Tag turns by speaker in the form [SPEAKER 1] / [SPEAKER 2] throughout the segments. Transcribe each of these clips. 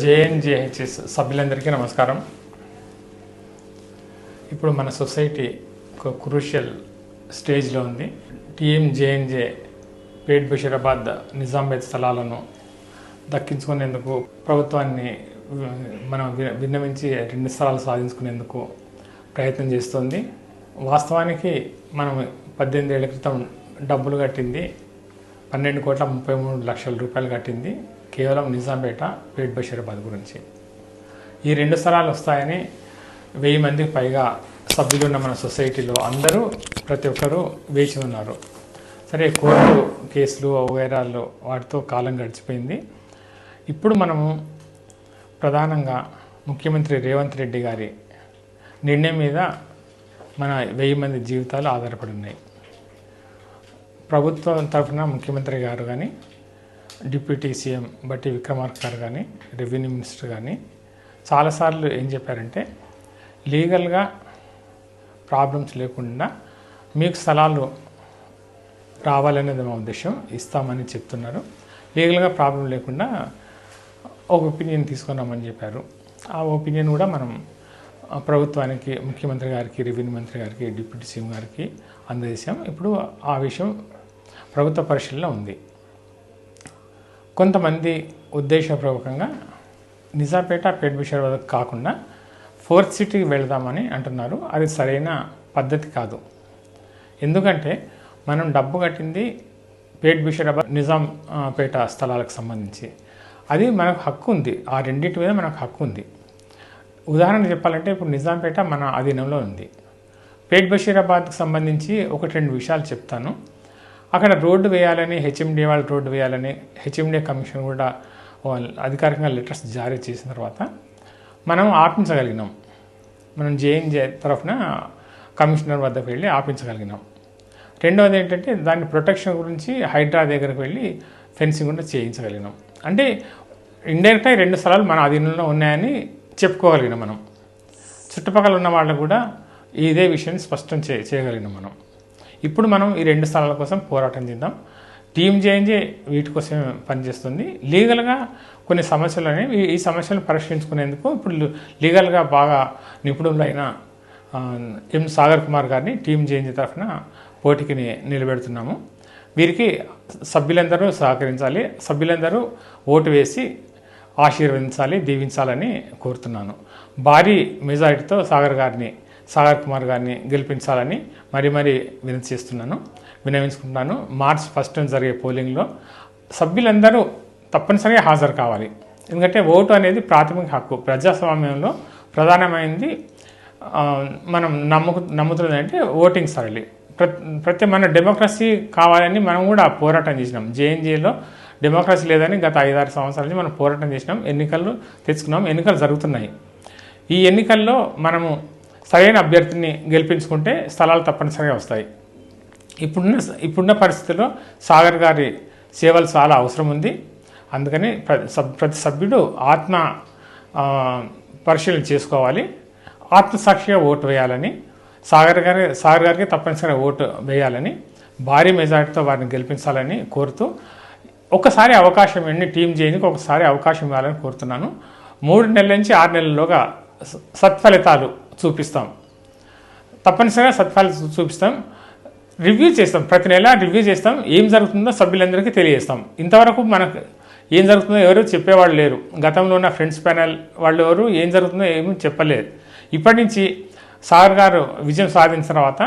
[SPEAKER 1] జేఎన్జేహెచ్ఎస్ సభ్యులందరికీ నమస్కారం. ఇప్పుడు మన సొసైటీ ఒక క్రూషియల్ స్టేజ్లో ఉంది. టీఎం జేఎన్జే పేట్ బషీరాబాద్ నిజాంబేద్ స్థలాలను దక్కించుకునేందుకు ప్రభుత్వాన్ని మనం విన్నవించి 2 స్థలాలు సాధించుకునేందుకు ప్రయత్నం చేస్తుంది. వాస్తవానికి మనం 18 ఏళ్ల క్రితం డబ్బులు కట్టింది 12,33,00,000 రూపాయలు కట్టింది కేవలం నిజాంపేట పేట్ బషీరాబాద్ గురించి. ఈ 2 స్థలాలు వస్తాయని 1000 మందికి పైగా సభ్యులు ఉన్న మన సొసైటీలో అందరూ ప్రతి ఒక్కరూ వేచి ఉన్నారు. సరే, కోర్టు కేసులు వగైరాలు వాటితో కాలం గడిచిపోయింది. ఇప్పుడు మనము ప్రధానంగా ముఖ్యమంత్రి రేవంత్ రెడ్డి గారి నిర్ణయం మీద మన 1000 మంది జీవితాలు ఆధారపడి ఉన్నాయి. ప్రభుత్వం తరఫున ముఖ్యమంత్రి గారు కానీ, డిప్యూటీ సీఎం బట్టి విక్రమార్క గారు కానీ, రెవెన్యూ మినిస్టర్ కానీ చాలాసార్లు ఏం చెప్పారంటే, లీగల్గా ప్రాబ్లమ్స్ లేకుండా మీకు స్థలాలు రావాలనేది మా ఉద్దేశం, ఇస్తామని చెప్తున్నారు. లీగల్గా ప్రాబ్లం లేకుండా ఒక ఒపీనియన్ తీసుకున్నామని చెప్పారు. ఆ ఒపీనియన్ కూడా మనం ప్రభుత్వానికి, ముఖ్యమంత్రి గారికి, రెవెన్యూ మంత్రి గారికి, డిప్యూటీ సీఎం గారికి అందజేశాం. ఇప్పుడు ఆ విషయం ప్రభుత్వ పరిశీలన ఉంది. కొంతమంది ఉద్దేశపూర్వకంగా నిజాంపేట పేట్ బషీరాబాద్ కాకుండా 4th సిటీకి వెళదామని అంటున్నారు. అది సరైన పద్ధతి కాదు. ఎందుకంటే మనం డబ్బు కట్టింది పేట్ బషీరాబాద్ నిజాంపేట స్థలాలకు సంబంధించి. అది మనకు హక్కు ఉంది. ఆ రెండింటి మీద మనకు హక్కు ఉంది. ఉదాహరణ చెప్పాలంటే ఇప్పుడు నిజాంపేట మన అధీనంలో ఉంది. పేట్ బషీరాబాద్కి సంబంధించి 1-2 విషయాలు చెప్తాను. అక్కడ రోడ్డు వేయాలని, హెచ్ఎండిఏ వాళ్ళు రోడ్డు వేయాలని హెచ్ఎండిఏ కమిషన్ కూడా అధికారికంగా లెటర్స్ జారీ చేసిన తర్వాత మనం ఆపించగలిగినాం. మనం జేఎన్జే తరఫున కమిషనర్ వద్దకు వెళ్ళి ఆపించగలిగినాం. రెండవది ఏంటంటే, దాని ప్రొటెక్షన్ గురించి హైడ్రా దగ్గరకు వెళ్ళి ఫెన్సింగ్ కూడా చేయించగలిగినాం. అంటే ఇండైరెక్ట్గా 2 స్థలాలు మన అధీనంలో ఉన్నాయని చెప్పుకోగలిగినాం. మనం చుట్టుపక్కల ఉన్న వాళ్ళకు కూడా ఇదే విషయాన్ని స్పష్టం చేయగలిగినాం మనం. ఇప్పుడు మనం ఈ 2 స్థలాల కోసం పోరాటం చేద్దాం. టీమ్ జేఎన్జే వీటి కోసం పనిచేస్తుంది. లీగల్గా కొన్ని సమస్యలు అనేవి, ఈ సమస్యలను పరిష్కరించుకునేందుకు ఇప్పుడు లీగల్గా బాగా నిపుణులైన ఎం సాగర్ కుమార్ గారిని టీమ్ జేఎన్జే తరఫున పోటీకి నిలబెడుతున్నాము. వీరికి సభ్యులందరూ సహకరించాలి, సభ్యులందరూ ఓటు వేసి ఆశీర్వదించాలి, దీవించాలని కోరుతున్నాను. భారీ మెజారిటీతో సాగర్ కుమార్ గారిని గెలిపించాలని మరీ వినవించుకుంటున్నాను. మార్చ్ 1న జరిగే పోలింగ్లో సభ్యులందరూ తప్పనిసరిగా హాజరు కావాలి. ఎందుకంటే ఓటు అనేది ప్రాథమిక హక్కు. ప్రజాస్వామ్యంలో ప్రధానమైనది మనం నమ్ముతున్నది అంటే ఓటింగ్ సరళి. ప్రతి మన డెమోక్రసీ కావాలని మనం కూడా పోరాటం చేసినాం. జేఎన్జేలో డెమోక్రసీ లేదని గత 5-6 సంవత్సరాల నుంచి మనం పోరాటం చేసినాం. ఎన్నికలు తెచ్చుకున్నాం. ఎన్నికలు జరుగుతున్నాయి. ఈ ఎన్నికల్లో మనము సరైన అభ్యర్థిని గెలిపించుకుంటే స్థలాలు తప్పనిసరిగా వస్తాయి. ఇప్పుడున్న పరిస్థితుల్లో సాగర్ గారి సేవలు చాలా అవసరం ఉంది. అందుకని ప్రతి సభ్యుడు ఆత్మ పరిశీలన చేసుకోవాలి, ఆత్మసాక్షిగా ఓటు వేయాలని, సాగర్ గారికి తప్పనిసరిగా ఓటు వేయాలని, భారీ మెజారిటీతో వారిని గెలిపించాలని కోరుతూ, ఒకసారి అవకాశం టీమ్ జేఎన్జేకి ఒకసారి అవకాశం ఇవ్వాలని కోరుతున్నాను. 3 నెలల నుంచి 6 నెలల్లోగా సత్ఫలితాలు చూపిస్తాం. తప్పనిసరిగా సత్ఫలితాలు చూపిస్తాం. రివ్యూ చేస్తాం. ప్రతి నెల రివ్యూ చేస్తాం. ఏం జరుగుతుందో సభ్యులందరికీ తెలియజేస్తాం. ఇంతవరకు మనకు ఏం జరుగుతుందో ఎవరు చెప్పేవాళ్ళు లేరు. గతంలో ఉన్న ఫ్రెండ్స్ ప్యానెల్ వాళ్ళు ఎవరు ఏం జరుగుతుందో ఏమీ చెప్పలేదు. ఇప్పటి నుంచి సాగర్ గారు విజయం సాధించిన తర్వాత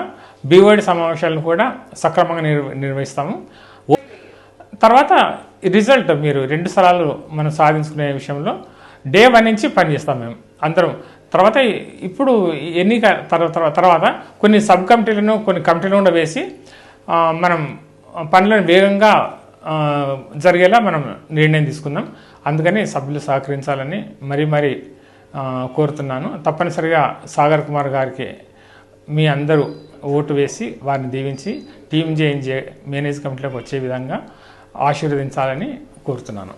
[SPEAKER 1] బీఓడి సమావేశాలను కూడా సక్రమంగా నిర్వహిస్తాము. తర్వాత రిజల్ట్ మీరు 2 స్థలాలు మనం సాధించుకునే విషయంలో డే 1 నుంచి పనిచేస్తాం మేము అందరం. తర్వాత ఇప్పుడు ఎన్నిక తర్వాత కొన్ని సబ్ కమిటీలను, కొన్ని కమిటీలను కూడా వేసి మనం పనులను వేగంగా జరిగేలా మనం నిర్ణయం తీసుకుందాం. అందుకని సభ్యులు సహకరించాలని మరీ కోరుతున్నాను. తప్పనిసరిగా సాగర్ కుమార్ గారికి మీ అందరూ ఓటు వేసి వారిని దీవించి టీమ్ జేఎన్జే మేనేజ్ కమిటీలోకి వచ్చే విధంగా ఆశీర్వదించాలని కోరుతున్నాను.